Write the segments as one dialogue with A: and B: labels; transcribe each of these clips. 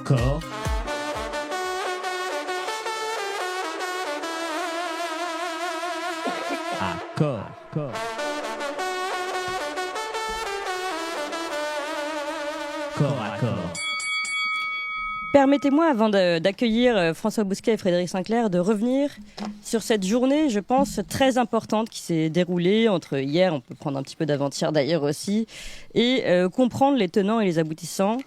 A: Accord. Accord. Corps à corps.
B: Permettez-moi, avant d'accueillir François Bousquet et Frédéric Sinclair, de revenir sur cette journée, je pense, très importante qui s'est déroulée entre hier, on peut prendre un petit peu d'avant-hier d'ailleurs aussi, et comprendre les tenants et les aboutissants,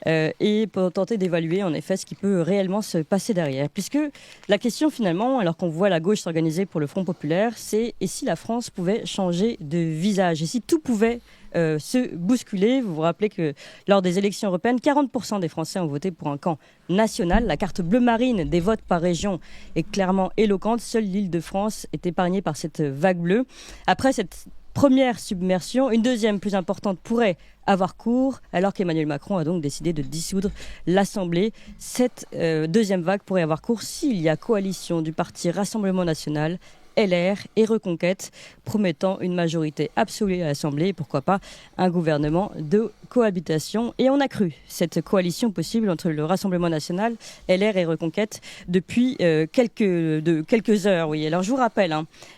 B: et pour tenter d'évaluer en effet ce qui peut réellement se passer derrière. Puisque la question finalement, alors qu'on voit la gauche s'organiser pour le Front populaire, c'est et si la France pouvait changer de visage, et si tout pouvait se bousculer. Vous vous rappelez que lors des élections européennes, 40% des Français ont voté pour un camp national. La carte bleu marine des votes par région est clairement éloquente. Seule l'Île-de-France est épargnée par cette vague bleue. Après cette première submersion, une deuxième plus importante pourrait avoir cours, alors qu'Emmanuel Macron a donc décidé de dissoudre l'Assemblée. Cette deuxième vague pourrait avoir cours s'il y a coalition du parti Rassemblement National, LR et Reconquête, promettant une majorité absolue à l'Assemblée et pourquoi pas un gouvernement de cohabitation. Et on a cru cette coalition possible entre le Rassemblement National, LR et Reconquête depuis quelques heures. Oui. Alors je vous rappelle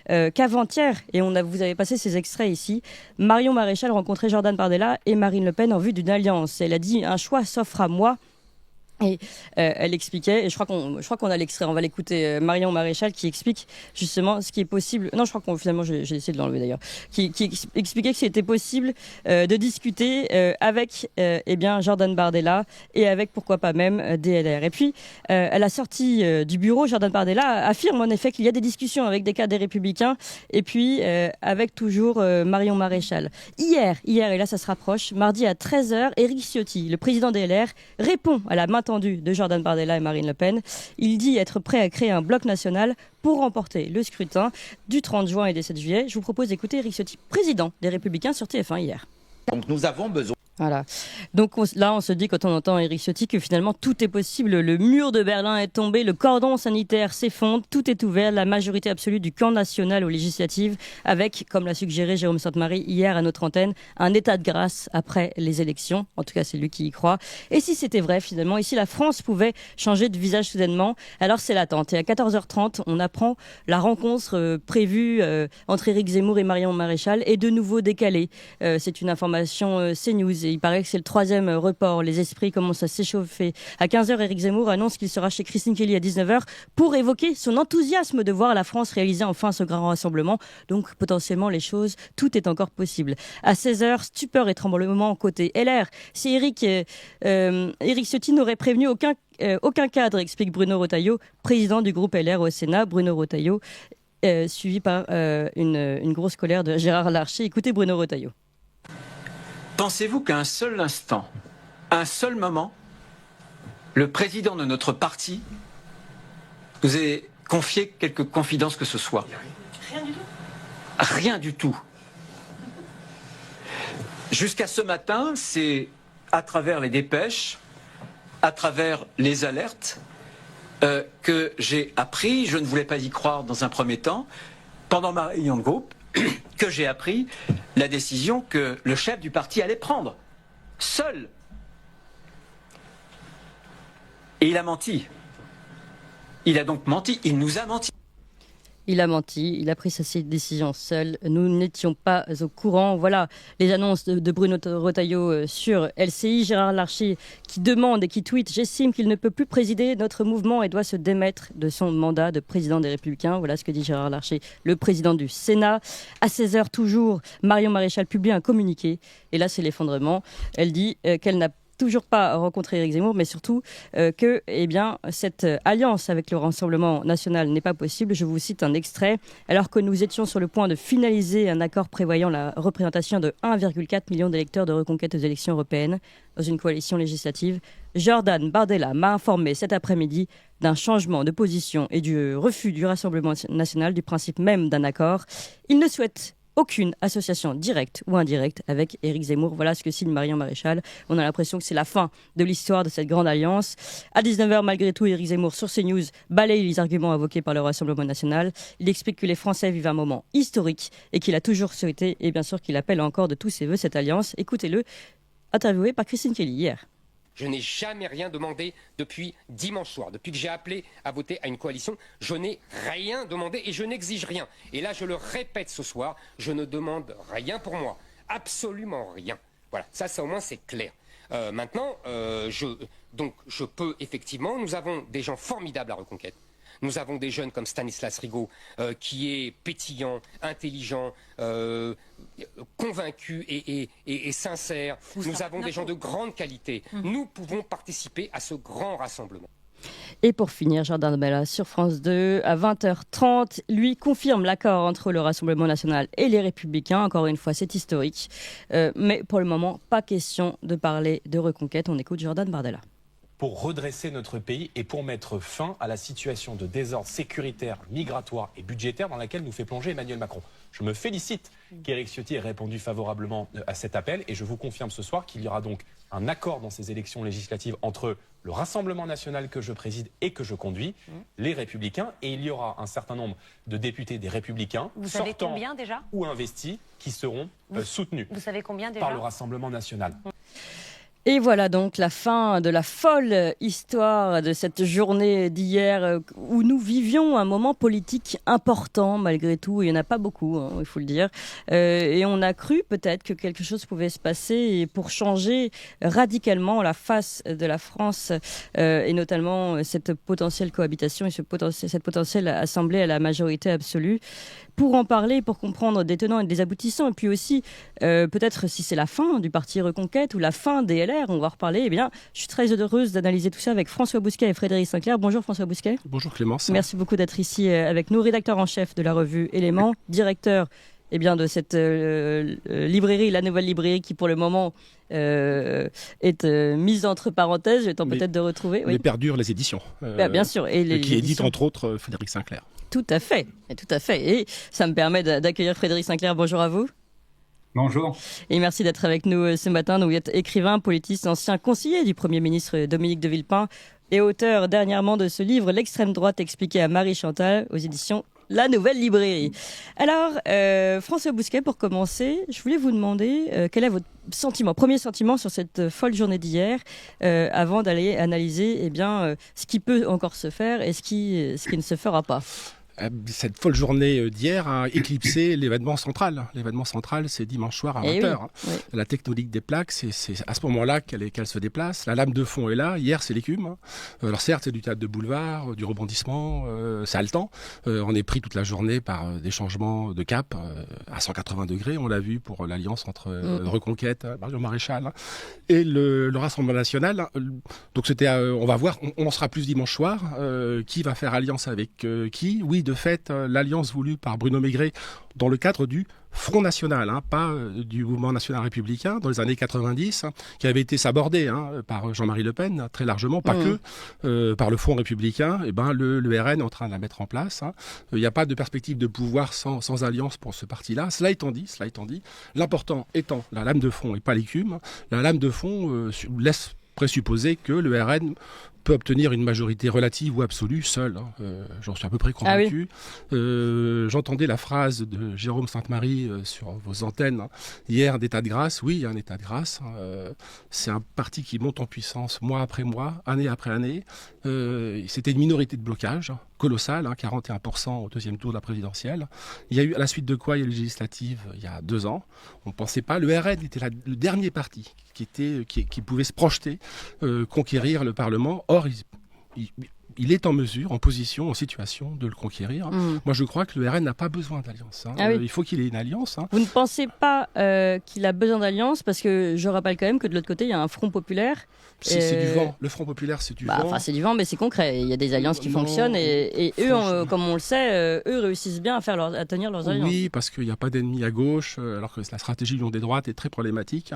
B: qu'avant-hier, et vous avez passé ces extraits ici, Marion Maréchal rencontrait Jordan Bardella et Marine Le Pen en vue d'une alliance. Elle a dit « Un choix s'offre à moi ». Et elle expliquait, et je crois qu'on a l'extrait, on va l'écouter, Marion Maréchal qui explique justement ce qui est possible. Non, je crois qu'on finalement j'ai essayé de l'enlever d'ailleurs. Qui expliquait que c'était possible de discuter avec Jordan Bardella et avec pourquoi pas même DLR. Et puis à la sortie du bureau, Jordan Bardella affirme en effet qu'il y a des discussions avec des cadres des Républicains et puis avec toujours Marion Maréchal. Hier, et là ça se rapproche, mardi à 13h, Éric Ciotti, le président DLR, répond à la main tendue de Jordan Bardella et Marine Le Pen. Il dit être prêt à créer un bloc national pour remporter le scrutin du 30 juin et des 7 juillet. Je vous propose d'écouter Éric Ciotti, président des Républicains sur TF1 hier.
C: Donc nous avons besoin...
B: Voilà. Donc on se dit quand on entend Éric Ciotti que finalement tout est possible. Le mur de Berlin est tombé, le cordon sanitaire s'effondre, tout est ouvert, la majorité absolue du camp national aux législatives avec, comme l'a suggéré Jérôme Sainte-Marie hier à notre antenne, un état de grâce après les élections. En tout cas, c'est lui qui y croit. Et si c'était vrai finalement, et si la France pouvait changer de visage soudainement, alors c'est l'attente. Et à 14h30, on apprend la rencontre prévue entre Éric Zemmour et Marion Maréchal est de nouveau décalée. C'est une information CNews. Et il paraît que c'est le troisième report. Les esprits commencent à s'échauffer. À 15h, Éric Zemmour annonce qu'il sera chez Christine Kelly à 19h pour évoquer son enthousiasme de voir la France réaliser enfin ce grand rassemblement. Donc, potentiellement, tout est encore possible. À 16h, stupeur et tremblement côté LR. Si Éric Ciotti n'aurait prévenu aucun cadre, explique Bruno Retailleau, président du groupe LR au Sénat. Bruno Retailleau, suivi par une grosse colère de Gérard Larcher. Écoutez Bruno Retailleau.
D: Pensez-vous qu'à un seul instant, à un seul moment, le président de notre parti nous ait confié quelque confidence que ce soit?
B: Rien du tout.
D: Rien du tout. Jusqu'à ce matin, c'est à travers les dépêches, à travers les alertes, que j'ai appris, je ne voulais pas y croire dans un premier temps, pendant ma réunion de groupe, que j'ai appris la décision que le chef du parti allait prendre, seul. Et il a menti. Il a donc menti, il nous a menti.
B: Il a menti, il a pris sa décision seul. Nous n'étions pas au courant. Voilà les annonces de Bruno Retailleau sur LCI. Gérard Larcher qui demande et qui tweet « J'estime qu'il ne peut plus présider notre mouvement et doit se démettre de son mandat de président des Républicains ». Voilà ce que dit Gérard Larcher, le président du Sénat. À 16h toujours, Marion Maréchal publie un communiqué. Et là, c'est l'effondrement. Elle dit qu'elle n'a toujours pas rencontré Éric Zemmour, mais surtout que cette alliance avec le Rassemblement National n'est pas possible. Je vous cite un extrait. Alors que nous étions sur le point de finaliser un accord prévoyant la représentation de 1,4 million d'électeurs de Reconquête aux élections européennes dans une coalition législative, Jordan Bardella m'a informé cet après-midi d'un changement de position et du refus du Rassemblement National du principe même d'un accord. Il ne souhaite aucune association directe ou indirecte avec Éric Zemmour. Voilà ce que signe Marion Maréchal. On a l'impression que c'est la fin de l'histoire de cette grande alliance. À 19h, malgré tout, Éric Zemmour, sur CNews, balaye les arguments invoqués par le Rassemblement National. Il explique que les Français vivent un moment historique et qu'il a toujours souhaité, et bien sûr qu'il appelle encore de tous ses voeux cette alliance. Écoutez-le, interviewé par Christine Kelly hier.
C: Je n'ai jamais rien demandé depuis dimanche soir. Depuis que j'ai appelé à voter à une coalition, je n'ai rien demandé et je n'exige rien. Et là, je le répète ce soir, je ne demande rien pour moi. Absolument rien. Voilà, ça au moins c'est clair. Maintenant, je peux effectivement, nous avons des gens formidables à Reconquête. Nous avons des jeunes comme Stanislas Rigaud, qui est pétillant, intelligent, convaincu et sincère. Nous avons des gens de grande qualité. Nous pouvons participer à ce grand rassemblement.
B: Et pour finir, Jordan Bardella sur France 2 à 20h30, lui confirme l'accord entre le Rassemblement national et les Républicains. Encore une fois, c'est historique. Mais pour le moment, pas question de parler de reconquête. On écoute Jordan Bardella.
E: Pour redresser notre pays et pour mettre fin à la situation de désordre sécuritaire, migratoire et budgétaire dans laquelle nous fait plonger Emmanuel Macron. Je me félicite qu'Éric Ciotti ait répondu favorablement à cet appel et je vous confirme ce soir qu'il y aura donc un accord dans ces élections législatives entre le Rassemblement national que je préside et que je conduis, les Républicains, et il y aura un certain nombre de députés des Républicains sortants ou investis qui seront soutenus par le Rassemblement national.
B: Et voilà donc la fin de la folle histoire de cette journée d'hier où nous vivions un moment politique important malgré tout. Il n'y en a pas beaucoup, hein, il faut le dire. Et on a cru peut-être que quelque chose pouvait se passer pour changer radicalement la face de la France et notamment cette potentielle cohabitation et cette potentielle assemblée à la majorité absolue. Pour en parler, pour comprendre des tenants et des aboutissants, et puis aussi peut-être si c'est la fin du parti Reconquête ou la fin des LR, on va reparler. Eh bien, je suis très heureuse d'analyser tout ça avec François Bousquet et Frédéric Sinclair. Bonjour François Bousquet.
F: Bonjour Clémence.
B: Merci beaucoup d'être ici avec nous, rédacteur en chef de la revue Éléments, directeur de cette librairie, la nouvelle librairie qui pour le moment est mise entre parenthèses, j'ai le temps peut-être de retrouver.
F: Mais perdure les éditions.
B: Bien sûr. Et
F: qui édite entre autres Frédéric Sinclair.
B: Tout à fait. Et ça me permet d'accueillir Frédéric Sinclair. Bonjour à vous.
G: Bonjour.
B: Et merci d'être avec nous ce matin. Vous êtes écrivain, politiste, ancien conseiller du Premier ministre Dominique de Villepin et auteur dernièrement de ce livre L'extrême droite expliquée à Marie Chantal aux éditions La Nouvelle Librairie. Alors, François Bousquet, pour commencer, je voulais vous demander quel est votre premier sentiment sur cette folle journée d'hier, avant d'aller analyser ce qui peut encore se faire et ce qui ne se fera pas.
F: Cette folle journée d'hier a éclipsé l'événement central. L'événement central, c'est dimanche soir à 20h. Oui. La tectonique des plaques, c'est à ce moment-là qu'elle se déplace. La lame de fond est là. Hier, c'est l'écume. Alors certes, c'est du théâtre de boulevard, du rebondissement, c'est haletant. On est pris toute la journée par des changements de cap à 180 degrés. On l'a vu pour l'alliance entre Reconquête, Marion Maréchal et le Rassemblement national. Donc c'était, on va voir, on en sera plus dimanche soir. Qui va faire alliance avec qui ? Oui, de fait, l'alliance voulue par Bruno Maigret dans le cadre du Front National, pas du mouvement national républicain dans les années 90, qui avait été sabordé par Jean-Marie Le Pen très largement, pas que par le Front républicain. Et le RN est en train de la mettre en place. Il n'y a pas de perspective de pouvoir sans alliance pour ce parti-là. Cela étant dit, l'important étant la lame de fond et pas l'écume. La lame de fond laisse présupposer que le RN peut obtenir une majorité relative ou absolue seul. J'en suis à peu près convaincu. Ah oui. J'entendais la phrase de Jérôme Sainte-Marie sur vos antennes hier d'état de grâce. Oui, il y a un état de grâce. C'est un parti qui monte en puissance mois après mois, année après année. C'était une minorité de blocage colossale, 41% au deuxième tour de la présidentielle. Il y a eu, à la suite de quoi, il y a eu les législatives il y a 2 ans. On ne pensait pas. Le RN était le dernier parti qui pouvait se projeter, conquérir le Parlement. Or, il est en mesure, en position, en situation de le conquérir. Moi, je crois que le RN n'a pas besoin d'alliance. Ah oui. Il faut qu'il ait une alliance.
B: Vous ne pensez pas qu'il a besoin d'alliance? Parce que je rappelle quand même que de l'autre côté, il y a un Front populaire.
F: C'est du vent. Le Front populaire, c'est du vent.
B: Enfin, c'est du vent, mais c'est concret. Il y a des alliances qui fonctionnent et eux, comme on le sait, eux réussissent bien à tenir leurs alliances.
F: Oui, parce qu'il n'y a pas d'ennemis à gauche, alors que la stratégie Union des droites est très problématique.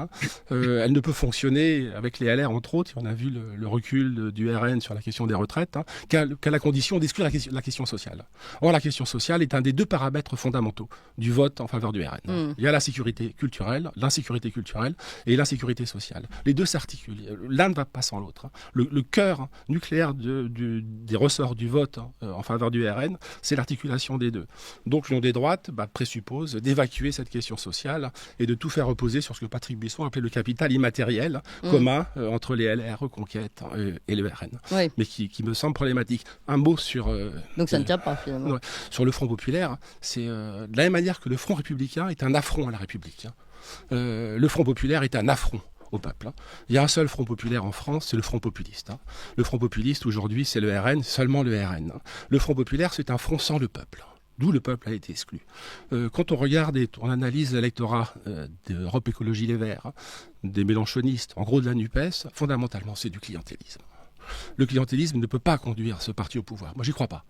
F: Elle ne peut fonctionner avec les LR, entre autres. On a vu le recul du RN sur la question des retraites. qu'à la condition d'exclure la question sociale. Or, la question sociale est un des deux paramètres fondamentaux du vote en faveur du RN. Il y a la sécurité culturelle, l'insécurité culturelle et l'insécurité sociale. Les deux s'articulent. L'un ne va pas sans l'autre. Le cœur nucléaire des ressorts du vote en faveur du RN, c'est l'articulation des deux. Donc, l'Union des droites présuppose d'évacuer cette question sociale et de tout faire reposer sur ce que Patrick Buisson appelait le capital immatériel commun entre les LR, Reconquête et le RN. Oui. Mais qui me semble problématique. Un mot sur...
B: Donc ça ne tient pas finalement.
F: Sur le Front populaire, c'est de la même manière que le Front républicain est un affront à la République. Le Front populaire est un affront au peuple. Il y a un seul Front populaire en France, c'est le Front populiste. Le Front populiste aujourd'hui, c'est le RN, seulement le RN. Le Front populaire, c'est un front sans le peuple. D'où le peuple a été exclu. Quand on regarde et on analyse l'électorat d'Europe Écologie Les Verts, des mélenchonistes, en gros de la NUPES, fondamentalement, c'est du clientélisme. Le clientélisme ne peut pas conduire ce parti au pouvoir. Moi, j'y crois pas.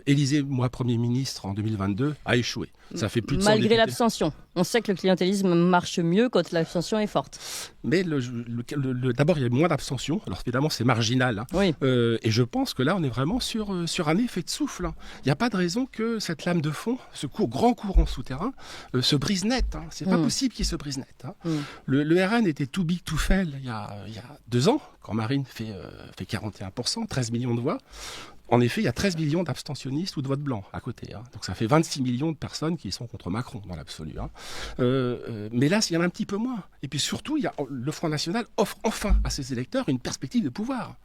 F: Élysée, moi, Premier ministre en 2022, a échoué. Ça fait plus de 100
B: Malgré
F: députés.
B: l'abstention. On sait que le clientélisme marche mieux quand l'abstention est forte.
F: Mais d'abord, il y a moins d'abstention. Alors, évidemment, c'est marginal.
B: Oui.
F: Et je pense que là, on est vraiment sur un effet de souffle. Il n'y a pas de raison que cette lame de fond, ce grand courant souterrain, se brise net. C'est pas possible qu'il se brise net. Le RN était too big to fail il y a 2 ans, quand Marine fait 41%, 13 millions de voix. En effet, il y a 13 millions d'abstentionnistes ou de votes blancs à côté. Donc ça fait 26 millions de personnes qui sont contre Macron dans l'absolu. Mais là, il y en a un petit peu moins. Et puis surtout, le Front National offre enfin à ses électeurs une perspective de pouvoir.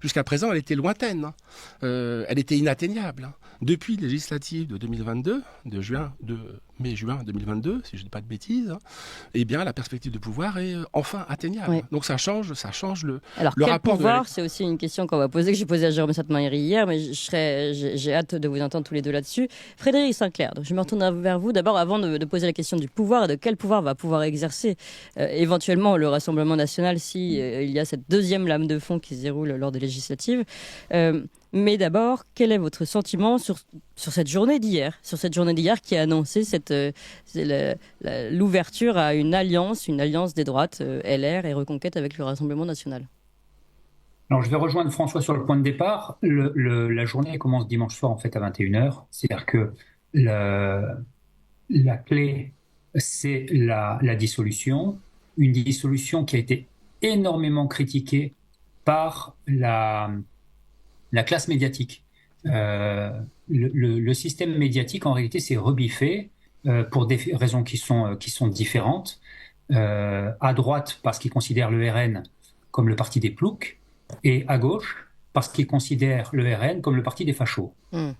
F: Jusqu'à présent, elle était lointaine. Elle était inatteignable. Depuis les législatives de 2022, de mai-juin 2022, si je ne dis pas de bêtises, eh bien, la perspective de pouvoir est enfin atteignable. Oui. Donc ça change le rapport.
B: Pouvoir, c'est aussi une question qu'on va poser, que j'ai posée à Jérôme Sainte-Marie hier, mais j'ai hâte de vous entendre tous les deux là-dessus. Frédéric Sinclair, donc je me retourne vers vous d'abord avant de poser la question du pouvoir et de quel pouvoir va pouvoir exercer éventuellement le Rassemblement national si il y a cette deuxième lame de fond qui se déroule lors des législatives. Mais d'abord, quel est votre sentiment sur cette journée d'hier qui a annoncé l'ouverture à une alliance des droites, LR et Reconquête avec le Rassemblement national?
G: Alors, je vais rejoindre François sur le point de départ. La journée commence dimanche soir, en fait, à 21h. C'est-à-dire que la clé, c'est la dissolution. Une dissolution qui a été énormément critiquée par la classe médiatique. Le système médiatique, en réalité, s'est rebiffé pour des raisons qui sont différentes. À droite, parce qu'ils considèrent le RN comme le parti des ploucs, et à gauche, parce qu'ils considèrent le RN comme le parti des fachos.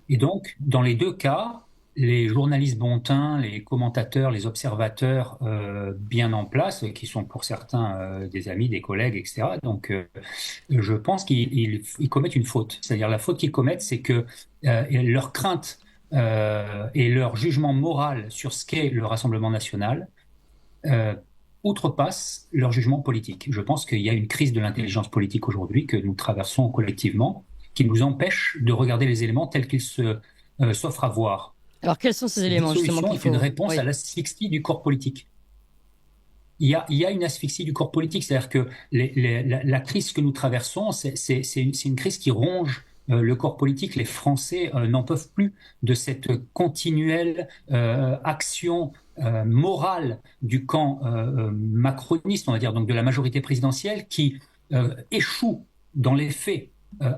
G: Et donc, dans les deux cas, les journalistes bontins, les commentateurs, les observateurs bien en place, qui sont pour certains des amis, des collègues, etc. Donc, je pense qu'ils commettent une faute. C'est-à-dire la faute qu'ils commettent, c'est que leur crainte et leur jugement moral sur ce qu'est le Rassemblement national outrepassent leur jugement politique. Je pense qu'il y a une crise de l'intelligence politique aujourd'hui que nous traversons collectivement, qui nous empêche de regarder les éléments tels qu'ils s'offrent à voir.
B: Alors, quels sont ces éléments justement qu'il faut...
G: une réponse à l'asphyxie du corps politique. Il y a une asphyxie du corps politique, c'est-à-dire que la crise que nous traversons, c'est une crise qui ronge le corps politique. Les Français n'en peuvent plus de cette continuelle action morale du camp macroniste, on va dire, donc de la majorité présidentielle, qui échoue dans les faits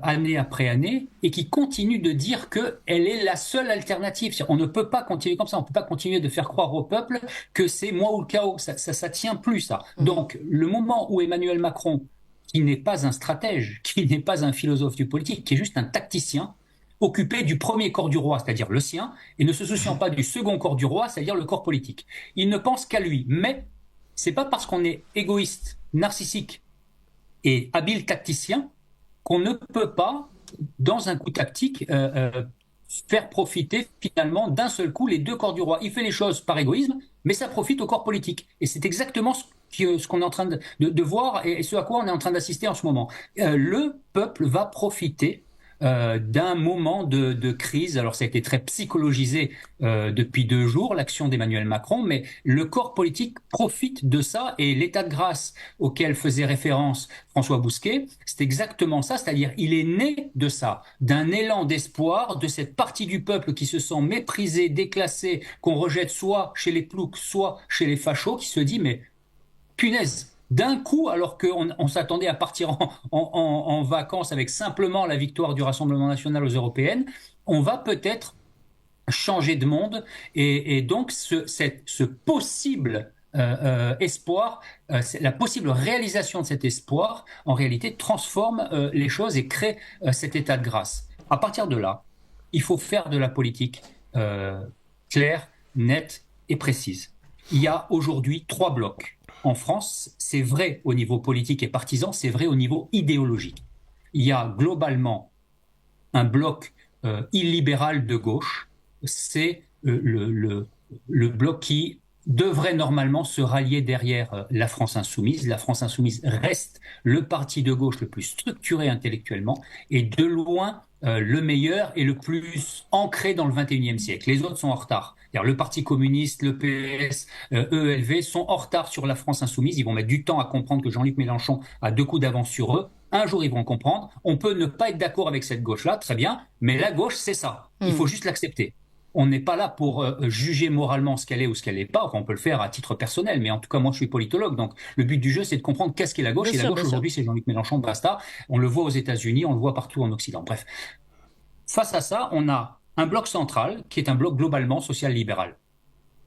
G: année après année, et qui continue de dire qu'elle est la seule alternative. On ne peut pas continuer comme ça, on ne peut pas continuer de faire croire au peuple que c'est moi ou le chaos, ça tient plus ça. Donc le moment où Emmanuel Macron, qui n'est pas un stratège, qui n'est pas un philosophe du politique, qui est juste un tacticien, occupé du premier corps du roi, c'est-à-dire le sien, et ne se souciant pas du second corps du roi, c'est-à-dire le corps politique. Il ne pense qu'à lui, mais c'est pas parce qu'on est égoïste, narcissique et habile tacticien qu'on ne peut pas, dans un coup tactique, faire profiter finalement d'un seul coup les deux corps du roi. Il fait les choses par égoïsme, mais ça profite au corps politique. Et c'est exactement ce qu'on est en train de voir et ce à quoi on est en train d'assister en ce moment. Le peuple va profiter d'un moment de crise. Alors ça a été très psychologisé depuis 2 jours, l'action d'Emmanuel Macron, mais le corps politique profite de ça, et l'état de grâce auquel faisait référence François Bousquet, c'est exactement ça, c'est-à-dire il est né de ça, d'un élan d'espoir de cette partie du peuple qui se sent méprisée, déclassée, qu'on rejette soit chez les ploucs, soit chez les fachos, qui se dit mais punaise, d'un coup, alors qu'on s'attendait à partir en vacances avec simplement la victoire du Rassemblement national aux européennes, on va peut-être changer de monde, et donc ce possible espoir, la possible réalisation de cet espoir, en réalité, transforme les choses et crée cet état de grâce. À partir de là, il faut faire de la politique claire, nette et précise. Il y a aujourd'hui 3 blocs. En France, c'est vrai au niveau politique et partisan, c'est vrai au niveau idéologique. Il y a globalement un bloc illibéral de gauche, c'est le bloc qui devrait normalement se rallier derrière la France insoumise. La France insoumise reste le parti de gauche le plus structuré intellectuellement et de loin le meilleur et le plus ancré dans le XXIe siècle. Les autres sont en retard. Le Parti communiste, le PS, ELV sont en retard sur la France insoumise. Ils vont mettre du temps à comprendre que Jean-Luc Mélenchon a 2 coups d'avance sur eux. Un jour, ils vont comprendre. On peut ne pas être d'accord avec cette gauche-là, très bien, mais la gauche, c'est ça. Il faut juste l'accepter. On n'est pas là pour juger moralement ce qu'elle est ou ce qu'elle n'est pas. Enfin, on peut le faire à titre personnel, mais en tout cas, moi, je suis politologue. Donc, le but du jeu, c'est de comprendre qu'est-ce qu'est la gauche. La gauche, aujourd'hui, c'est Jean-Luc Mélenchon, basta. On le voit aux États-Unis, on le voit partout en Occident. Bref. Face à ça, on a un bloc central qui est un bloc globalement social-libéral,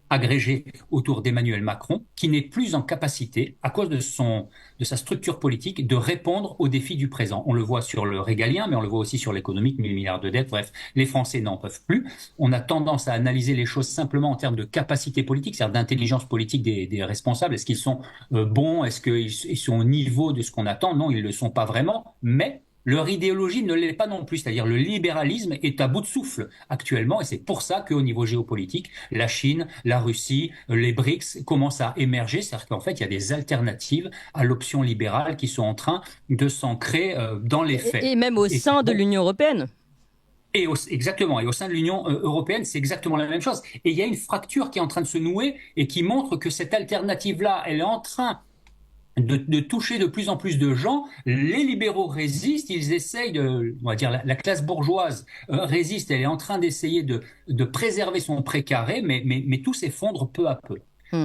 G: agrégé autour d'Emmanuel Macron, qui n'est plus en capacité, à cause de sa structure politique, de répondre aux défis du présent. On le voit sur le régalien, mais on le voit aussi sur l'économique, 1 000 milliards de dettes. Bref, les Français n'en peuvent plus. On a tendance à analyser les choses simplement en termes de capacité politique, c'est-à-dire d'intelligence politique des responsables. Est-ce qu'ils sont bons? Est-ce qu'ils sont au niveau de ce qu'on attend? Non, ils ne le sont pas vraiment, mais leur idéologie ne l'est pas non plus, c'est-à-dire le libéralisme est à bout de souffle actuellement, et c'est pour ça qu'au niveau géopolitique, la Chine, la Russie, les BRICS commencent à émerger, c'est-à-dire qu'en fait, il y a des alternatives à l'option libérale qui sont en train de s'ancrer dans les faits.
B: Et même au sein de l'Union européenne.
G: Exactement, et au sein de l'Union européenne, c'est exactement la même chose. Et il y a une fracture qui est en train de se nouer et qui montre que cette alternative-là, elle est en train de toucher de plus en plus de gens. Les libéraux résistent, ils essayent on va dire, la classe bourgeoise résiste, elle est en train d'essayer de préserver son précaré, mais tout s'effondre peu à peu.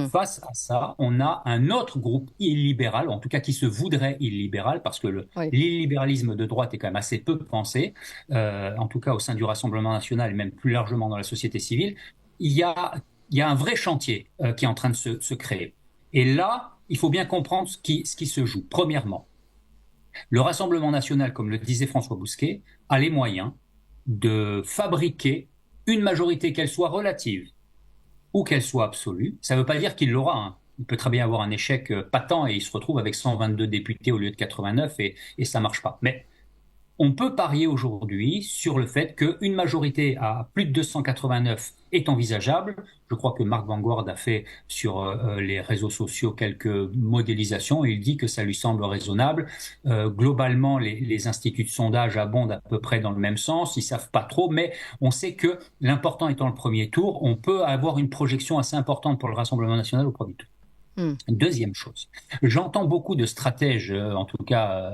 G: Face à ça, on a un autre groupe illibéral, en tout cas qui se voudrait illibéral, parce que l'illibéralisme de droite est quand même assez peu pensé, en tout cas au sein du Rassemblement national et même plus largement dans la société civile. Il y a un vrai chantier qui est en train de se créer. Et là, il faut bien comprendre ce qui se joue. Premièrement, le Rassemblement national, comme le disait François Bousquet, a les moyens de fabriquer une majorité, qu'elle soit relative ou qu'elle soit absolue. Ça ne veut pas dire qu'il l'aura. Hein. Il peut très bien avoir un échec patent et il se retrouve avec 122 députés au lieu de 89 et ça ne marche pas. Mais on peut parier aujourd'hui sur le fait qu'une majorité à plus de 289 est envisageable. Je crois que Marc Vanguard a fait sur les réseaux sociaux quelques modélisations et il dit que ça lui semble raisonnable. Globalement, les instituts de sondage abondent à peu près dans le même sens. Ils ne savent pas trop, mais on sait que l'important étant le premier tour, on peut avoir une projection assez importante pour le Rassemblement national au premier tour. Deuxième chose, j'entends beaucoup de stratèges, en tout cas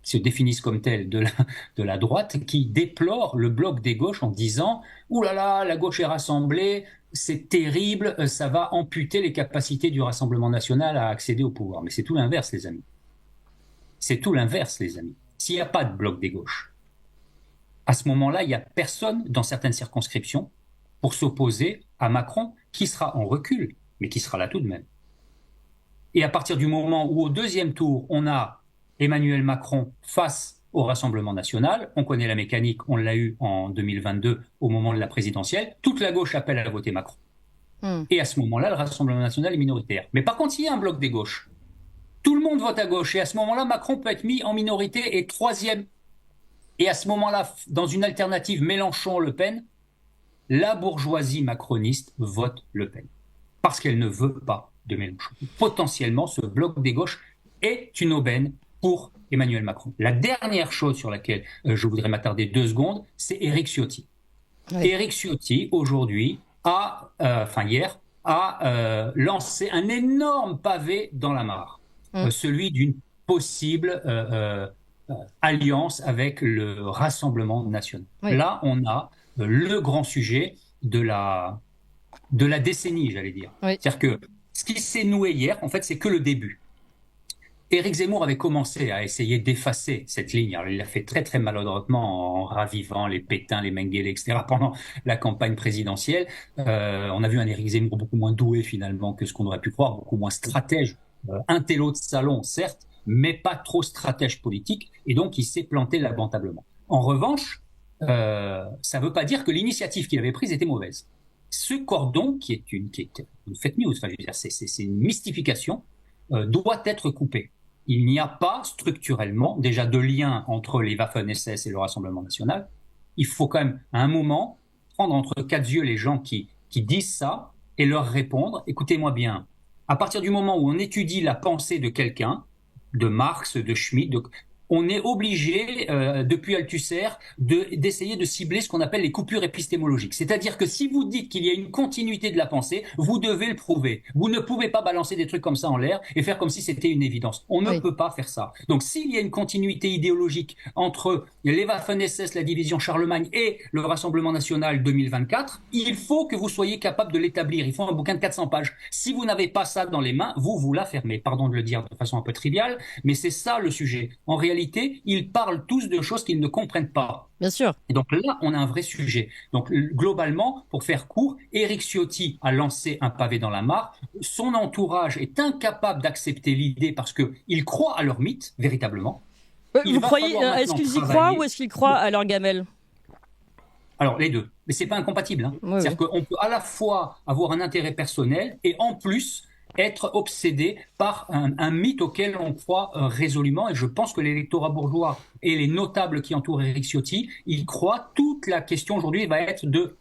G: se définissent comme tels de la droite, qui déplorent le bloc des gauches en disant « Ouh là là, la gauche est rassemblée, c'est terrible, ça va amputer les capacités du Rassemblement national à accéder au pouvoir. » Mais c'est tout l'inverse, les amis. C'est tout l'inverse, les amis. S'il n'y a pas de bloc des gauches, à ce moment-là, il n'y a personne dans certaines circonscriptions pour s'opposer à Macron, qui sera en recul, mais qui sera là tout de même. Et à partir du moment où, au deuxième tour, on a Emmanuel Macron face au Rassemblement national, on connaît la mécanique, on l'a eu en 2022 au moment de la présidentielle, toute la gauche appelle à voter Macron. Et à ce moment-là, le Rassemblement national est minoritaire. Mais par contre, s'il y a un bloc des gauches, tout le monde vote à gauche, et à ce moment-là, Macron peut être mis en minorité et troisième. Et à ce moment-là, dans une alternative Mélenchon-Le Pen, la bourgeoisie macroniste vote Le Pen. Parce qu'elle ne veut pas de Mélenchon. Potentiellement, ce bloc des gauches est une aubaine pour Emmanuel Macron. La dernière chose sur laquelle je voudrais m'attarder 2 secondes, c'est Éric Ciotti. Oui. Éric Ciotti, aujourd'hui, hier, a lancé un énorme pavé dans la mare, celui d'une possible alliance avec le Rassemblement national. Oui. Là, on a le grand sujet de la décennie, j'allais dire. Oui. C'est-à-dire que ce qui s'est noué hier, en fait, c'est que le début. Éric Zemmour avait commencé à essayer d'effacer cette ligne. Alors, il l'a fait très, très maladroitement en ravivant les Pétain, les Mengele, etc. pendant la campagne présidentielle. On a vu un Éric Zemmour beaucoup moins doué, finalement, que ce qu'on aurait pu croire, beaucoup moins stratège. Intello de salon, certes, mais pas trop stratège politique. Et donc, il s'est planté lamentablement. En revanche, ça ne veut pas dire que l'initiative qu'il avait prise était mauvaise. Ce cordon, qui est une fake news, enfin, je veux dire, c'est une mystification, doit être coupé. Il n'y a pas structurellement déjà de lien entre les Waffen-SS et le Rassemblement national. Il faut quand même, à un moment, prendre entre 4 yeux les gens qui disent ça et leur répondre, écoutez-moi bien, à partir du moment où on étudie la pensée de quelqu'un, de Marx, de Schmitt, on est obligé, depuis Althusser, d'essayer de cibler ce qu'on appelle les coupures épistémologiques. C'est-à-dire que si vous dites qu'il y a une continuité de la pensée, vous devez le prouver. Vous ne pouvez pas balancer des trucs comme ça en l'air et faire comme si c'était une évidence. On ne peut pas faire ça. Donc s'il y a une continuité idéologique entre les Waffen-SS, la division Charlemagne et le Rassemblement national 2024, il faut que vous soyez capable de l'établir. Il faut un bouquin de 400 pages. Si vous n'avez pas ça dans les mains, vous la fermez. Pardon de le dire de façon un peu triviale, mais c'est ça le sujet. En réalité, ils parlent tous de choses qu'ils ne comprennent pas.
B: Bien sûr.
G: Et donc là, on a un vrai sujet. Donc globalement, pour faire court, Éric Ciotti a lancé un pavé dans la mare. Son entourage est incapable d'accepter l'idée parce qu'il croit à leur mythe, véritablement.
B: Vous croyez, est-ce qu'ils y croient ou est-ce qu'ils croient à leur gamelle ?
G: Alors, les deux. Mais c'est pas incompatible. Hein. Oui, c'est-à-dire qu'on peut à la fois avoir un intérêt personnel et en plus être obsédé par un mythe auquel on croit résolument. Et je pense que l'électorat bourgeois et les notables qui entourent Éric Ciotti, ils croient. Toute la question aujourd'hui va être de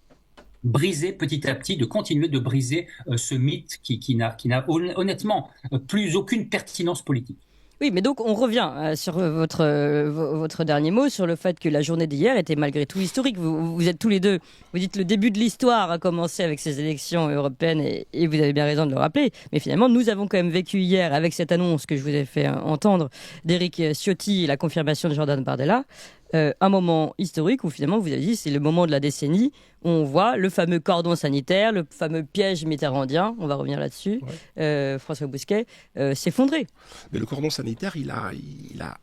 G: briser petit à petit, de continuer de briser ce mythe qui n'a honnêtement plus aucune pertinence politique.
B: Oui, mais donc on revient sur votre dernier mot, sur le fait que la journée d'hier était malgré tout historique. Vous êtes tous les deux, vous dites le début de l'histoire a commencé avec ces élections européennes et vous avez bien raison de le rappeler. Mais finalement, nous avons quand même vécu hier avec cette annonce que je vous ai fait entendre d'Éric Ciotti et la confirmation de Jordan Bardella. Un moment historique où finalement vous avez dit c'est le moment de la décennie où on voit le fameux cordon sanitaire, le fameux piège mitterrandien, on va revenir là-dessus, François Bousquet, s'effondrer.
F: Mais le cordon sanitaire, il a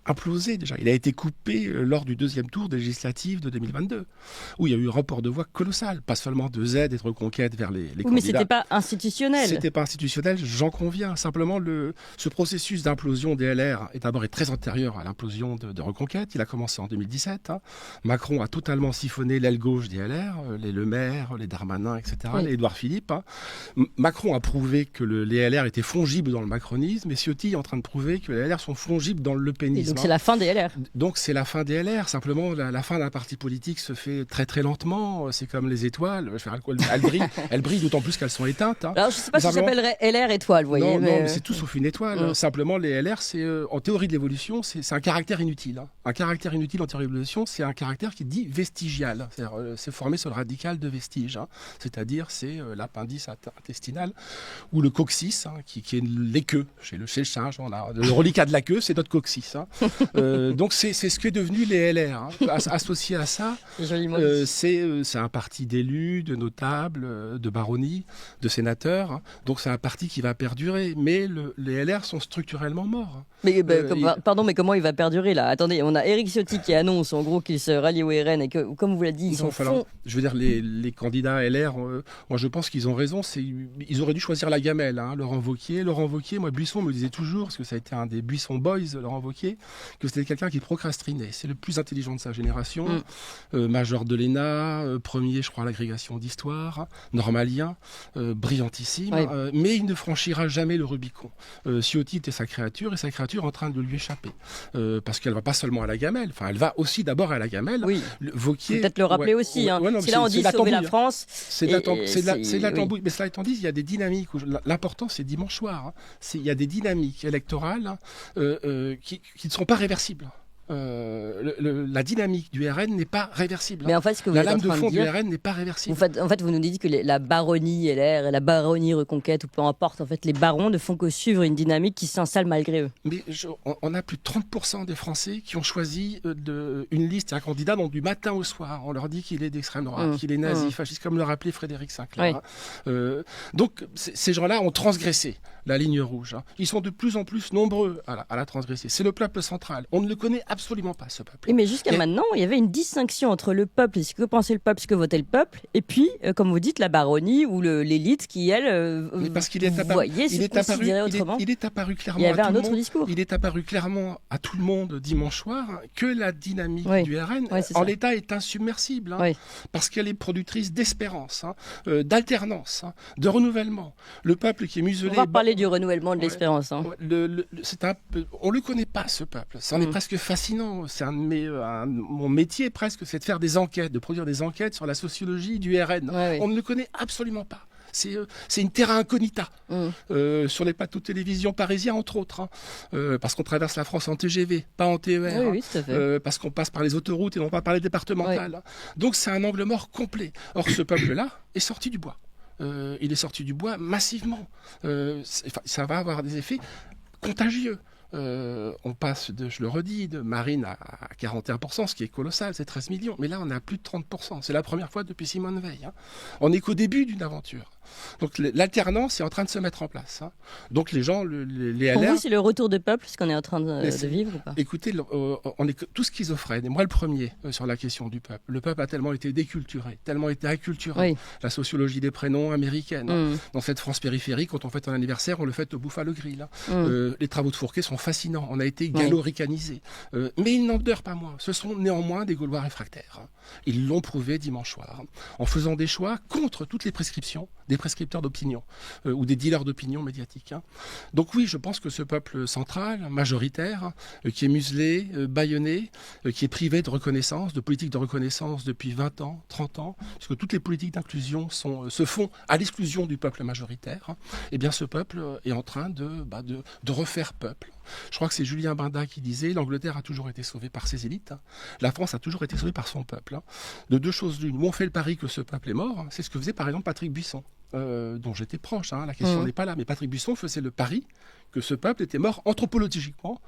F: implosé déjà. Il a été coupé lors du 2e tour des législatives de 2022, où il y a eu un report de voix colossal, pas seulement de Z et de reconquête vers les candidats.
B: Mais c'était pas institutionnel.
F: C'était pas institutionnel, j'en conviens. Simplement, ce processus d'implosion des LR est d'abord très antérieur à l'implosion de reconquête. Il a commencé en 2017. Macron a totalement siphonné l'aile gauche des LR, les Le Maire, les Darmanin, etc., les Édouard Philippe. Macron a prouvé que les LR étaient fongibles dans le macronisme, et Ciotti est en train de prouver que les LR sont fongibles dans le lepénisme.
B: Donc c'est la fin des LR.
F: Donc c'est la fin des LR. Simplement, la fin d'un parti politique se fait très très lentement. C'est comme les étoiles. Elles brillent d'autant plus qu'elles sont éteintes.
B: Alors je ne sais pas si ça s'appellerait LR étoile, vous voyez.
F: Non, mais c'est tout sauf une étoile. Simplement, les LR, en théorie de l'évolution, c'est un caractère inutile. Un caractère inutile en théorie de l'évolution, c'est un caractère qui dit vestigial. C'est formé sur le radical de vestige. C'est-à-dire, c'est l'appendice intestinal ou le coccyx, qui est l'équeux. Chez le singe, le reliquat de la queue, c'est notre coccyx. Donc, c'est ce que est devenu les LR. Associé à ça, c'est un parti d'élus, de notables, de baronnies, de sénateurs. Donc, c'est un parti qui va perdurer. Mais les LR sont structurellement morts.
B: Mais, pardon, mais comment il va perdurer là ? Attendez, on a Éric Ciotti qui annonce en gros qu'il se rallie au RN et que, comme vous l'avez dit, ils sont
F: je veux dire, les candidats LR, moi je pense qu'ils ont raison. Ils auraient dû choisir la gamelle, Laurent Wauquiez. Laurent Wauquiez, moi Buisson me disait toujours, parce que ça a été un des Buisson Boys, Laurent Wauquiez, que c'était quelqu'un qui procrastinait. C'est le plus intelligent de sa génération. Major de l'ENA, premier, je crois, à l'agrégation d'histoire, normalien, brillantissime. Mais il ne franchira jamais le Rubicon. Ciotti était sa créature, et sa créature candidature en train de lui échapper. Parce qu'elle ne va pas seulement à la gamelle, enfin, elle va aussi d'abord à la gamelle.
B: Oui.
F: Vauquier,
B: peut-être le rappeler aussi. Si là, on dit sauver la France.
F: C'est de la tambouille. Mais cela étant dit, il y a des dynamiques. L'important, c'est dimanche soir. Il y a des dynamiques électorales qui ne sont pas réversibles. La dynamique du RN n'est pas réversible.
B: Mais en fait, ce que vous
F: la
B: êtes
F: lame
B: en train
F: de fond
B: de dire,
F: du RN n'est pas réversible.
B: En fait, vous nous dites que la baronnie LR et la baronnie Reconquête, ou peu importe, en fait, les barons ne font que suivre une dynamique qui s'installe malgré eux.
F: Mais on a plus de 30% des Français qui ont choisi une liste, un candidat dont du matin au soir, on leur dit qu'il est d'extrême droite, qu'il est nazi, fasciste, comme le rappelait Frédéric Sinclair. Donc, ces gens-là ont transgressé la ligne rouge. Ils sont de plus en plus nombreux à la transgresser. C'est le peuple central. On ne le connaît absolument pas, ce peuple.
B: Mais jusqu'à maintenant, il y avait une distinction entre le peuple, ce que pensait le peuple, ce que votait le peuple, et puis, comme vous dites, la baronnie ou l'élite qui, elle,
F: mais parce qu'il est apparu,
B: autrement.
F: Il est apparu clairement.
B: Il y avait un autre discours.
F: Il est apparu clairement à tout le monde dimanche soir que la dynamique du RN, en l'état, est insubmersible, parce qu'elle est productrice d'espérance, d'alternance, de renouvellement. Le peuple qui est muselé.
B: On va parler du renouvellement de l'espérance.
F: On le connaît pas, ce peuple. Ça en est presque fascinant. C'est mon métier presque, c'est de faire des enquêtes, de produire des enquêtes sur la sociologie du RN. On ne le connaît absolument pas. C'est une terra incognita sur les plateaux de télévision parisiens, entre autres, parce qu'on traverse la France en TGV, pas en TER, parce qu'on passe par les autoroutes et non pas par les départementales. Donc c'est un angle mort complet. Or, ce peuple-là est sorti du bois. Il est sorti du bois massivement. Ça va avoir des effets contagieux. On passe je le redis, de Marine à 41%, ce qui est colossal, c'est 13 millions. Mais là, on est à plus de 30%. C'est la première fois depuis Simone Veil. On n'est qu'au début d'une aventure. Donc l'alternance est en train de se mettre en place. Donc les gens, les LR...
B: Pour vous, c'est le retour de peuple, ce qu'on est en train de vivre ou pas ?
F: Écoutez, on est tous schizophrènes, et moi le premier sur la question du peuple. Le peuple a tellement été déculturé, tellement été acculturé. La sociologie des prénoms américaine. Dans cette France périphérique, quand on fête un anniversaire, on le fête au Buffalo Grill. Les travaux de Fourquet sont fascinants. On a été gallo-ricanisés. Mais ils n'en demeurent pas moins. Ce sont néanmoins des Gaulois réfractaires. Ils l'ont prouvé dimanche soir, en faisant des choix contre toutes les prescriptions des prescripteurs d'opinion ou des dealers d'opinion médiatiques. Donc oui, je pense que ce peuple central, majoritaire, qui est muselé, bâillonné, qui est privé de reconnaissance, de politique de reconnaissance depuis 20 ans, 30 ans, puisque toutes les politiques d'inclusion se font à l'exclusion du peuple majoritaire, eh bien ce peuple est en train de refaire peuple. Je crois que c'est Julien Binda qui disait « L'Angleterre a toujours été sauvée par ses élites, la France a toujours été sauvée par son peuple. » De deux choses l'une, où on fait le pari que ce peuple est mort, c'est ce que faisait par exemple Patrick Buisson, dont j'étais proche, la question n'est pas là, mais Patrick Buisson faisait le pari que ce peuple était mort anthropologiquement,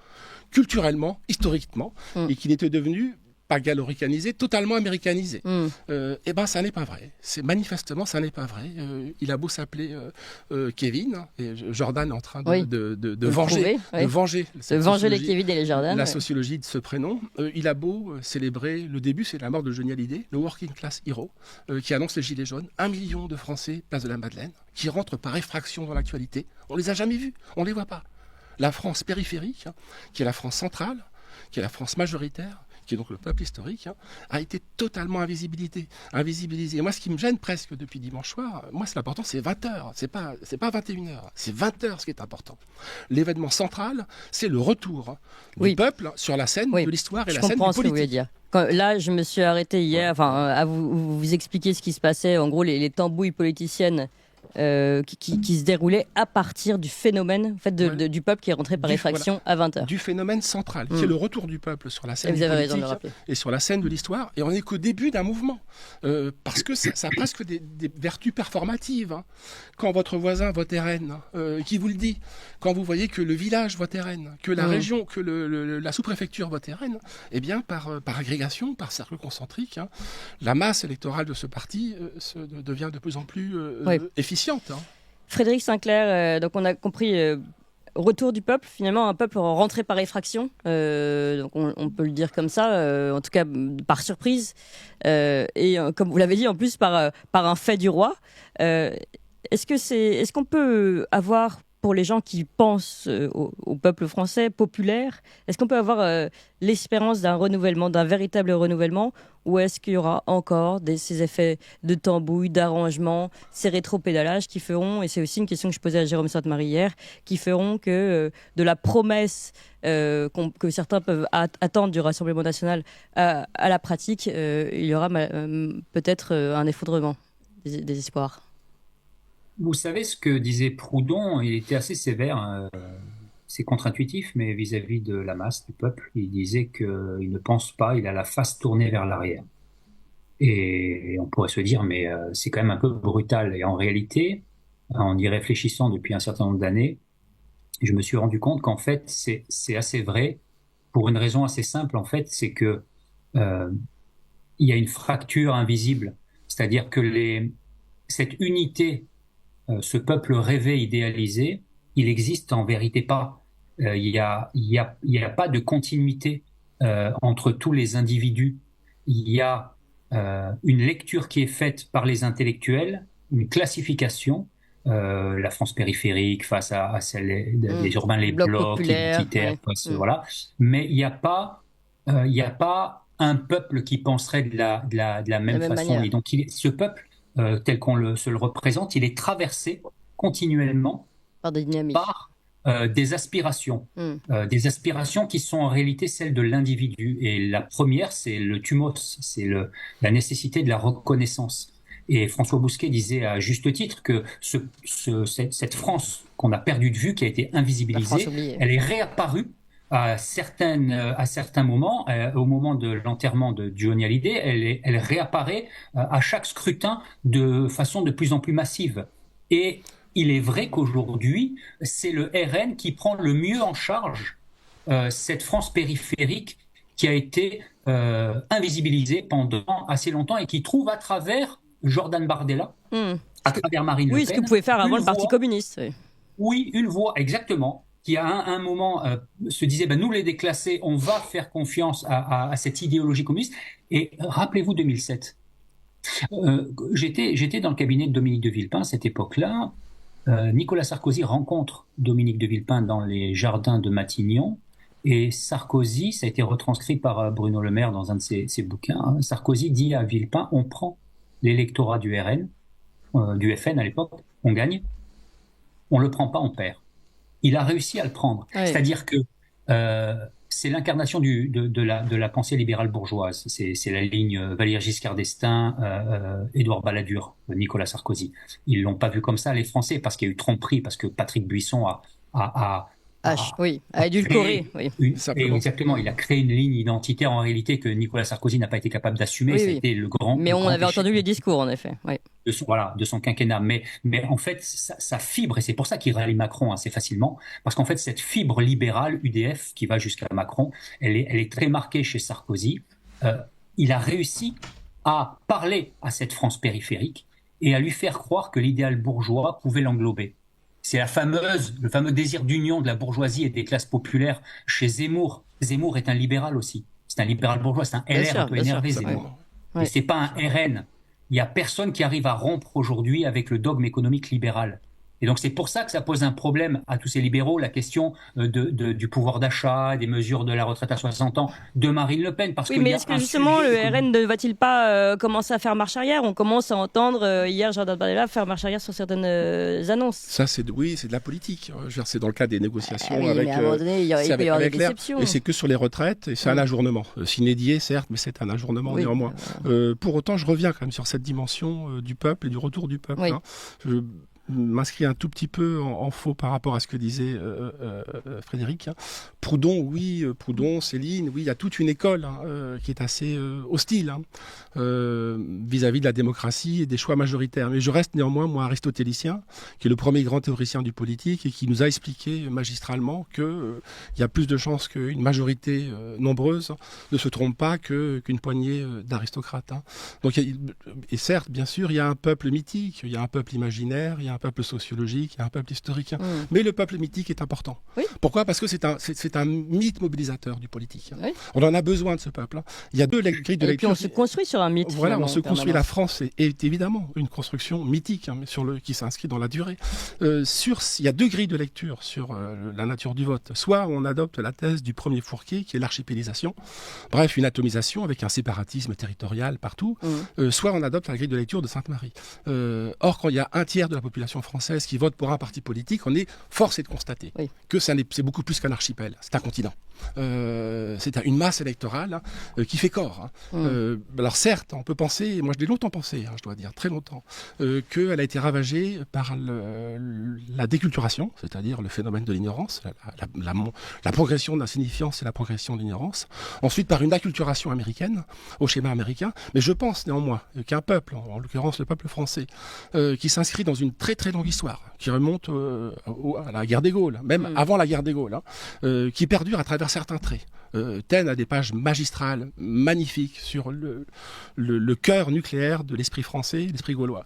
F: culturellement, historiquement, et qu'il était devenu pas gallo-ricanisé, totalement américanisé. Eh ben, ça n'est pas vrai. Manifestement, ça n'est pas vrai. Il a beau s'appeler Kevin, et Jordan est en train de venger,
B: les Kevin et les Jordan.
F: La sociologie de ce prénom. Il a beau célébrer le début, c'est la mort de Johnny Hallyday, le Working Class Hero, qui annonce les Gilets jaunes. 1 million de Français, place de la Madeleine, qui rentrent par effraction dans l'actualité. On les a jamais vus, on les voit pas. La France périphérique, qui est la France centrale, qui est la France majoritaire, qui est donc le peuple historique, a été totalement invisibilisé. Et moi, ce qui me gêne presque depuis dimanche soir, moi, c'est l'important, c'est 20h. C'est pas 21h. C'est 20h ce qui est important. L'événement central, c'est le retour du peuple sur la scène de l'histoire et la scène du politique.
B: Ce que vous voulez dire. Là, je me suis arrêté hier, à vous expliquer ce qui se passait, en gros, les tambouilles politiciennes qui se déroulait à partir du phénomène du peuple qui est rentré par effraction à 20h.
F: Du phénomène central, qui est le retour du peuple sur la scène politique et sur la scène de l'histoire. Et on n'est qu'au début d'un mouvement. Parce que ça a presque des vertus performatives. Quand votre voisin vote RN, qui vous le dit, quand vous voyez que le village vote RN, que la région, que la sous-préfecture vote RN, eh bien, par agrégation, par cercle concentrique, la masse électorale de ce parti devient de plus en plus efficiente.
B: Frédéric Sinclair, donc on a compris retour du peuple, finalement un peuple rentré par effraction, donc on peut le dire comme ça, en tout cas par surprise, et comme vous l'avez dit en plus par un fait du roi. Est-ce qu'on peut avoir pour les gens qui pensent au peuple français populaire, est-ce qu'on peut avoir l'espérance d'un renouvellement, d'un véritable renouvellement, ou est-ce qu'il y aura encore ces effets de tambouille, d'arrangement, ces rétropédalages qui feront, et c'est aussi une question que je posais à Jérôme Sainte-Marie hier, qui feront que de la promesse que certains peuvent attendre du Rassemblement national à la pratique, il y aura peut-être un effondrement des espoirs.
G: Vous savez ce que disait Proudhon, il était assez sévère, c'est contre-intuitif, mais vis-à-vis de la masse, du peuple, il disait qu'il ne pense pas, il a la face tournée vers l'arrière. Et on pourrait se dire, mais c'est quand même un peu brutal. Et en réalité, en y réfléchissant depuis un certain nombre d'années, je me suis rendu compte qu'en fait, c'est assez vrai, pour une raison assez simple, en fait, c'est que il y a une fracture invisible, c'est-à-dire que cette unité, ce peuple rêvé, idéalisé, il existe en vérité pas. Il y a pas de continuité entre tous les individus. Il y a une lecture qui est faite par les intellectuels, une classification, la France périphérique face à celle des urbains, les blocs identitaires, voilà. Mais il n'y a pas un peuple qui penserait de la même façon.
B: Manière.
G: Et donc ce peuple, tel qu'on se le représente, il est traversé continuellement
B: par des dynamiques,
G: par des aspirations, des aspirations qui sont en réalité celles de l'individu. Et la première, c'est le thumos, c'est la nécessité de la reconnaissance. Et François Bousquet disait à juste titre que cette France qu'on a perdue de vue, qui a été invisibilisée, elle est réapparue à certains moments, au moment de l'enterrement de Johnny Hallyday, elle réapparaît à chaque scrutin de façon de plus en plus massive. Et il est vrai qu'aujourd'hui, c'est le RN qui prend le mieux en charge cette France périphérique qui a été invisibilisée pendant assez longtemps et qui trouve à travers Jordan Bardella, à travers Marine Le Pen.
B: Oui, ce que vous pouvez faire avant le Parti communiste.
G: Oui, une voix, exactement, qui à un moment se disait, nous les déclassés, on va faire confiance à cette idéologie communiste. Et rappelez-vous 2007. J'étais dans le cabinet de Dominique de Villepin à cette époque-là. Nicolas Sarkozy rencontre Dominique de Villepin dans les jardins de Matignon. Et Sarkozy, ça a été retranscrit par Bruno Le Maire dans un de ses bouquins, Sarkozy dit à Villepin, on prend l'électorat du RN, du FN à l'époque, on gagne, on le prend pas, on perd. Il a réussi à le prendre. Oui. C'est-à-dire que c'est l'incarnation de la pensée libérale bourgeoise. C'est la ligne Valéry Giscard d'Estaing, Édouard Balladur, Nicolas Sarkozy. Ils l'ont pas vu comme ça, les Français, parce qu'il y a eu tromperie, parce que Patrick Buisson a
B: édulcoré.
G: Oui. Exactement, il a créé une ligne identitaire en réalité que Nicolas Sarkozy n'a pas été capable d'assumer. C'était le grand.
B: Mais on avait entendu les discours, en effet. Oui.
G: De son quinquennat. Mais en fait, sa fibre, et c'est pour ça qu'il rallie Macron assez facilement, parce qu'en fait, cette fibre libérale UDF qui va jusqu'à Macron, elle est très marquée chez Sarkozy. Il a réussi à parler à cette France périphérique et à lui faire croire que l'idéal bourgeois pouvait l'englober. C'est le fameux désir d'union de la bourgeoisie et des classes populaires chez Zemmour. Zemmour est un libéral aussi. C'est un libéral bourgeois, c'est un LR un peu énervé, Zemmour. Et c'est pas un RN. Il y a personne qui arrive à rompre aujourd'hui avec le dogme économique libéral. Et donc c'est pour ça que ça pose un problème à tous ces libéraux, la question du pouvoir d'achat, des mesures de la retraite à 60 ans de Marine LePen. Parce
B: mais est-ce que justement le RN ne va-t-il pas commencer à faire marche arrière ? On commence à entendre hier Jordan Bardella faire marche arrière sur certaines annonces.
F: Ça c'est de la politique. C'est dans le cadre des négociations
B: avec. Mais à un moment donné, il peut y avoir des déceptions.
F: Et c'est que sur les retraites, et c'est un ajournement. S'inédié certes, mais c'est un ajournement néanmoins. Pour autant, je reviens quand même sur cette dimension du peuple et du retour du peuple.
B: Oui.
F: Je m'inscris un tout petit peu en faux par rapport à ce que disait Frédéric. Proudhon, Céline, il y a toute une école qui est assez hostile vis-à-vis de la démocratie et des choix majoritaires. Mais je reste néanmoins, moi, aristotélicien, qui est le premier grand théoricien du politique et qui nous a expliqué magistralement qu'il y a plus de chances qu'une majorité nombreuse ne se trompe pas qu'une poignée d'aristocrates. Donc, et certes, bien sûr, il y a un peuple mythique, il y a un peuple imaginaire, il y a un un peuple sociologique, il y a un peuple historique. Mais le peuple mythique est important. Oui. Pourquoi ? Parce que c'est un mythe mobilisateur du politique. Oui. On en a besoin de ce peuple. Il y a deux grilles de lecture.
B: Et puis on se construit sur un mythe.
F: Voilà, on se construit. La France est évidemment une construction mythique, mais qui s'inscrit dans la durée. Il y a deux grilles de lecture sur la nature du vote. Soit on adopte la thèse du premier Fourquet, qui est l'archipélisation, bref, une atomisation avec un séparatisme territorial partout, soit on adopte la grille de lecture de Sainte-Marie. Or, quand il y a un tiers de la population française qui vote pour un parti politique, force est de constater que c'est beaucoup plus qu'un archipel, c'est un continent. C'est une masse électorale qui fait corps. Alors certes, on peut penser, moi je l'ai longtemps pensé, je dois dire, très longtemps, qu'elle a été ravagée par la déculturation, c'est-à-dire le phénomène de l'ignorance, la progression de l'insignifiance et la progression de l'ignorance. Ensuite, par une acculturation américaine, au schéma américain. Mais je pense néanmoins qu'un peuple, en l'occurrence le peuple français, qui s'inscrit dans une très très longue histoire, qui remonte à la guerre des Gaules, même avant la guerre des Gaules, qui perdure à travers certains traits. Taine a des pages magistrales, magnifiques, sur le cœur nucléaire de l'esprit français, l'esprit gaulois,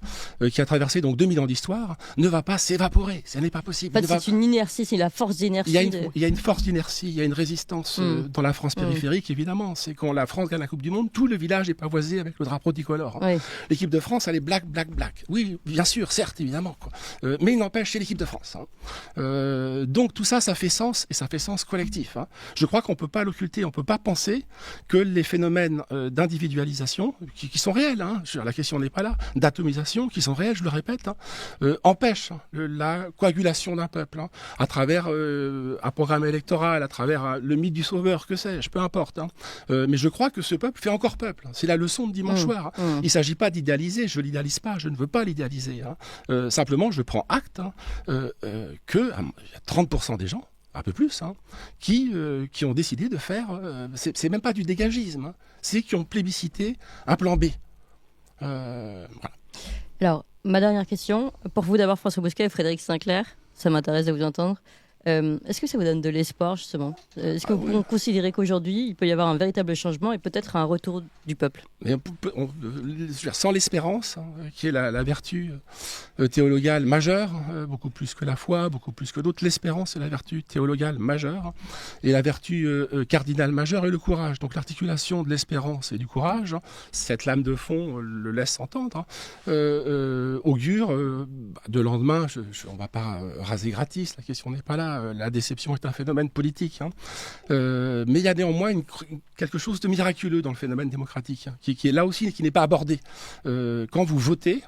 F: qui a traversé donc 2000 ans d'histoire, ne va pas s'évaporer. Ce n'est pas possible.
B: En fait, c'est une inertie, c'est la force d'inertie.
F: Il y a une force d'inertie, il y a une résistance dans la France périphérique, évidemment. C'est quand la France gagne la Coupe du Monde, tout le village est pavoisé avec le drapeau tricolore. L'équipe de France, elle est black, black, black. Oui, bien sûr, certes, évidemment. Mais il n'empêche, c'est l'équipe de France. Donc tout ça, ça fait sens, et ça fait sens collectif. Je crois qu'on ne peut pas l'occulter, on ne peut pas penser que les phénomènes d'individualisation, qui sont réels, la question n'est pas là, d'atomisation, qui sont réels, je le répète, empêchent la coagulation d'un peuple, à travers un programme électoral, à travers le mythe du sauveur, que sais-je, peu importe. Mais je crois que ce peuple fait encore peuple. C'est la leçon de dimanche soir. Il ne s'agit pas d'idéaliser, je ne l'idéalise pas, je ne veux pas l'idéaliser. Simplement, je prends acte qu'il y a 30% des gens, un peu plus, qui ont décidé de faire, c'est même pas du dégagisme, c'est qui ont plébiscité un plan B. Voilà.
B: Alors, ma dernière question, pour vous d'abord François Bousquet et Frédéric Sinclair, ça m'intéresse de vous entendre. Est-ce que ça vous donne de l'espoir, justement ? Est-ce que vous considérez qu'aujourd'hui, il peut y avoir un véritable changement et peut-être un retour du peuple ?
F: Mais sans l'espérance, qui est la vertu théologale majeure, beaucoup plus que la foi, beaucoup plus que d'autres, l'espérance est la vertu théologale majeure, et la vertu cardinale majeure est le courage. Donc l'articulation de l'espérance et du courage, cette lame de fond le laisse entendre, augure de lendemain, on ne va pas raser gratis, la question n'est pas là. La déception est un phénomène politique, mais il y a néanmoins quelque chose de miraculeux dans le phénomène démocratique, qui est là aussi et qui n'est pas abordé. Quand vous votez,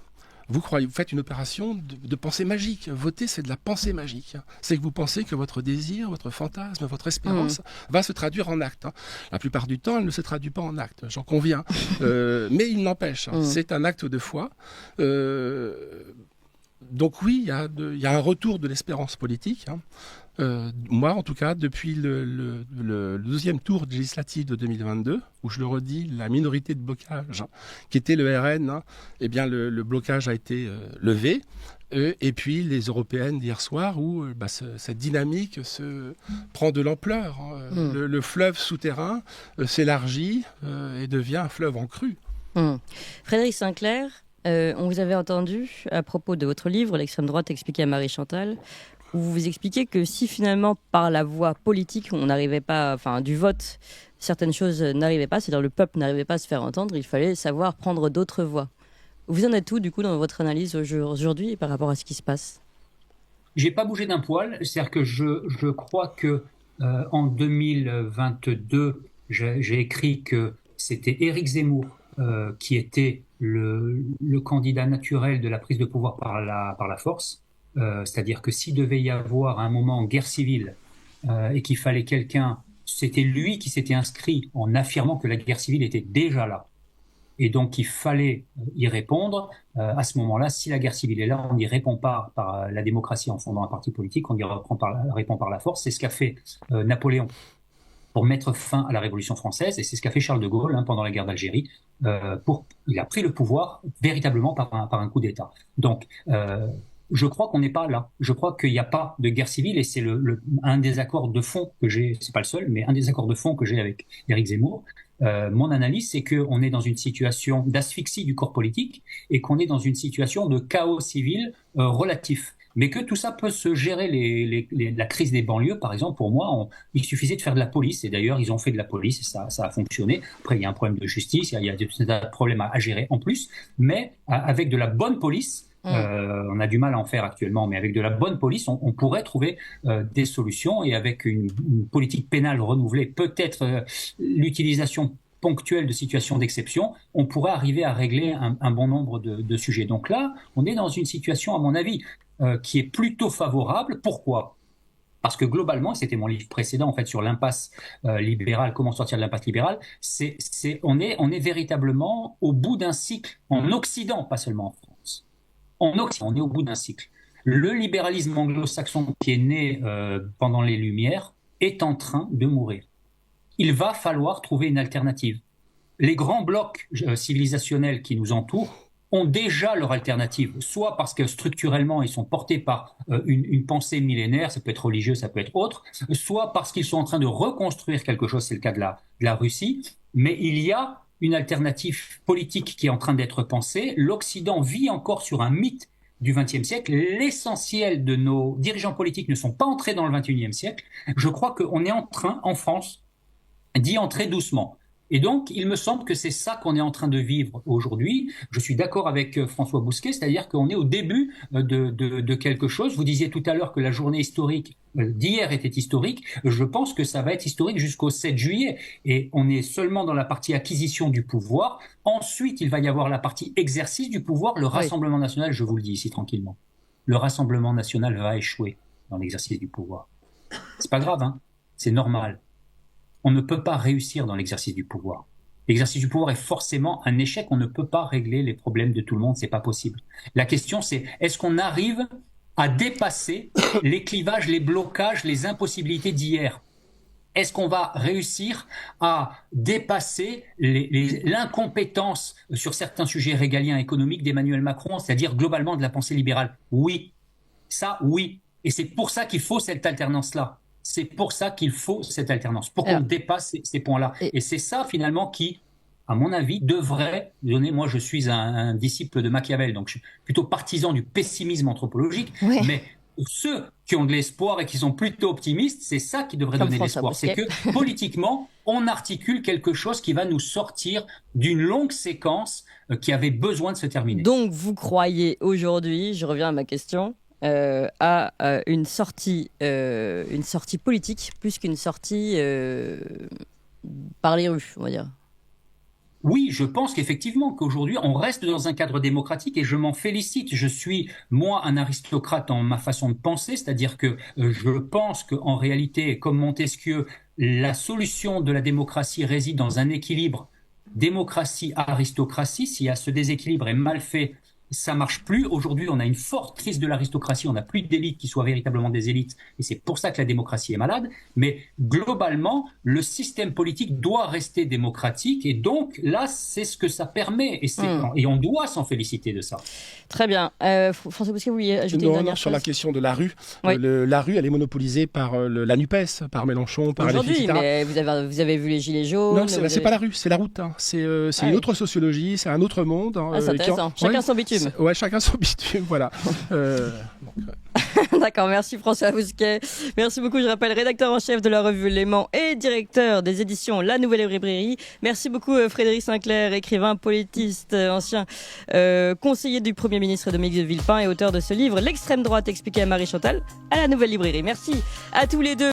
F: vous faites une opération de pensée magique. Voter, c'est de la pensée magique. C'est que vous pensez que votre désir, votre fantasme, votre espérance va se traduire en acte. La plupart du temps, elle ne se traduit pas en acte, j'en conviens. Mais il n'empêche, c'est un acte de foi. Donc oui, il y a un retour de l'espérance politique. Moi, en tout cas, depuis le deuxième tour législatif de 2022, où je le redis, la minorité de blocage, qui était le RN, eh bien le blocage a été levé. Et puis les européennes d'hier soir, où cette dynamique prend de l'ampleur. Le fleuve souterrain s'élargit et devient un fleuve en crue.
B: Frédéric Sinclair, on vous avait entendu à propos de votre livre, L'extrême droite expliquée à Marie Chantal, où vous expliquez que si finalement par la voie politique on n'arrivait pas, enfin du vote, certaines choses n'arrivaient pas, c'est-à-dire le peuple n'arrivait pas à se faire entendre, il fallait savoir prendre d'autres voies. Vous en êtes où du coup dans votre analyse aujourd'hui par rapport à ce qui se passe ?
G: J'ai pas bougé d'un poil, c'est-à-dire que je crois que en 2022, j'ai écrit que c'était Éric Zemmour qui était le candidat naturel de la prise de pouvoir par la force, c'est-à-dire que s'il devait y avoir un moment en guerre civile et qu'il fallait quelqu'un, c'était lui qui s'était inscrit en affirmant que la guerre civile était déjà là. Et donc il fallait y répondre. À ce moment-là, si la guerre civile est là, on n'y répond pas par la démocratie en fondant un parti politique, on y répond par la force. C'est ce qu'a fait Napoléon pour mettre fin à la Révolution française, et c'est ce qu'a fait Charles de Gaulle pendant la guerre d'Algérie. Il a pris le pouvoir véritablement par un coup d'État. Donc, je crois qu'on n'est pas là. Je crois qu'il n'y a pas de guerre civile, et c'est un des accords de fond que j'ai, c'est pas le seul, mais un des accords de fond que j'ai avec Éric Zemmour, Mon analyse, c'est qu'on est dans une situation d'asphyxie du corps politique et qu'on est dans une situation de chaos civil relatif. Mais que tout ça peut se gérer, la crise des banlieues, par exemple, pour moi, il suffisait de faire de la police. Et d'ailleurs, ils ont fait de la police et ça a fonctionné. Après, il y a un problème de justice, il y a des problèmes à gérer en plus. Mais avec de la bonne police, on a du mal à en faire actuellement, mais avec de la bonne police, on pourrait trouver des solutions. Et avec une politique pénale renouvelée, peut-être l'utilisation ponctuelle de situations d'exception, on pourrait arriver à régler un bon nombre de sujets. Donc là, on est dans une situation, à mon avis, qui est plutôt favorable. Pourquoi ? Parce que globalement, c'était mon livre précédent en fait sur l'impasse libérale, comment sortir de l'impasse libérale, on est véritablement au bout d'un cycle en Occident, pas seulement en France. En Occident, on est au bout d'un cycle. Le libéralisme anglo-saxon qui est né pendant les Lumières est en train de mourir. Il va falloir trouver une alternative. Les grands blocs civilisationnels qui nous entourent ont déjà leur alternative, soit parce que structurellement ils sont portés par une pensée millénaire, ça peut être religieux, ça peut être autre, soit parce qu'ils sont en train de reconstruire quelque chose, c'est le cas de la Russie, mais il y a une alternative politique qui est en train d'être pensée. L'Occident vit encore sur un mythe du XXe siècle. L'essentiel de nos dirigeants politiques ne sont pas entrés dans le XXIe siècle. Je crois qu'on est en train, en France, d'y entrer doucement. Et donc, il me semble que c'est ça qu'on est en train de vivre aujourd'hui. Je suis d'accord avec François Bousquet, c'est-à-dire qu'on est au début de quelque chose. Vous disiez tout à l'heure que la journée historique d'hier était historique. Je pense que ça va être historique jusqu'au 7 juillet. Et on est seulement dans la partie acquisition du pouvoir. Ensuite, il va y avoir la partie exercice du pouvoir. Le Rassemblement national, je vous le dis ici tranquillement, le Rassemblement national va échouer dans l'exercice du pouvoir. C'est pas grave, hein, c'est normal. On ne peut pas réussir dans l'exercice du pouvoir. L'exercice du pouvoir est forcément un échec. On ne peut pas régler les problèmes de tout le monde. C'est pas possible. La question, c'est est-ce qu'on arrive à dépasser les clivages, les blocages, les impossibilités d'hier ? Est-ce qu'on va réussir à dépasser l'incompétence sur certains sujets régaliens économiques d'Emmanuel Macron, c'est-à-dire globalement de la pensée libérale ? Oui. Ça, oui. Et c'est pour ça qu'il faut cette alternance-là. C'est pour ça qu'il faut cette alternance, pour qu'on dépasse ces points-là. Et c'est ça, finalement, qui, à mon avis, devrait donner... Moi, je suis un disciple de Machiavel, donc je suis plutôt partisan du pessimisme anthropologique. Ouais. Mais pour ceux qui ont de l'espoir et qui sont plutôt optimistes, c'est ça qui devrait donner l'espoir. C'est que, politiquement, on articule quelque chose qui va nous sortir d'une longue séquence qui avait besoin de se terminer.
B: Donc, vous croyez aujourd'hui, je reviens à ma question... à une sortie politique plus qu'une sortie par les rues, on va dire.
G: Oui, je pense qu'effectivement qu'aujourd'hui on reste dans un cadre démocratique et je m'en félicite. Je suis moi un aristocrate en ma façon de penser, c'est-à-dire que je pense qu'en réalité, comme Montesquieu, la solution de la démocratie réside dans un équilibre démocratie-aristocratie. Si ce déséquilibre est mal fait, ça marche plus. Aujourd'hui, on a une forte crise de l'aristocratie. On n'a plus d'élites qui soient véritablement des élites. Et c'est pour ça que la démocratie est malade. Mais globalement, le système politique doit rester démocratique. Et donc, là, c'est ce que ça permet. Et on doit s'en féliciter de ça.
B: Très bien. François Bousquet, vous vouliez ajouter une dernière chose ?
F: Sur la question de la rue.
B: Oui.
F: La rue, elle est monopolisée par la NUPES, par Mélenchon, par LFI, etc.
B: Aujourd'hui, mais vous avez vu les Gilets jaunes.
F: Non, c'est pas la rue, c'est la route. Hein. C'est une autre sociologie, c'est un autre monde. Hein,
B: c'est intéressant. Chacun son bitume.
F: Ouais, chacun son bitume, voilà.
B: D'accord, merci François Bousquet. Merci beaucoup, je rappelle, rédacteur en chef de la revue Léman et directeur des éditions La Nouvelle Librairie. Merci beaucoup Frédéric Sinclair, écrivain, politiste, ancien conseiller du Premier ministre Dominique de Villepin et auteur de ce livre L'extrême droite expliquée à Marie Chantal à La Nouvelle Librairie. Merci à tous les deux.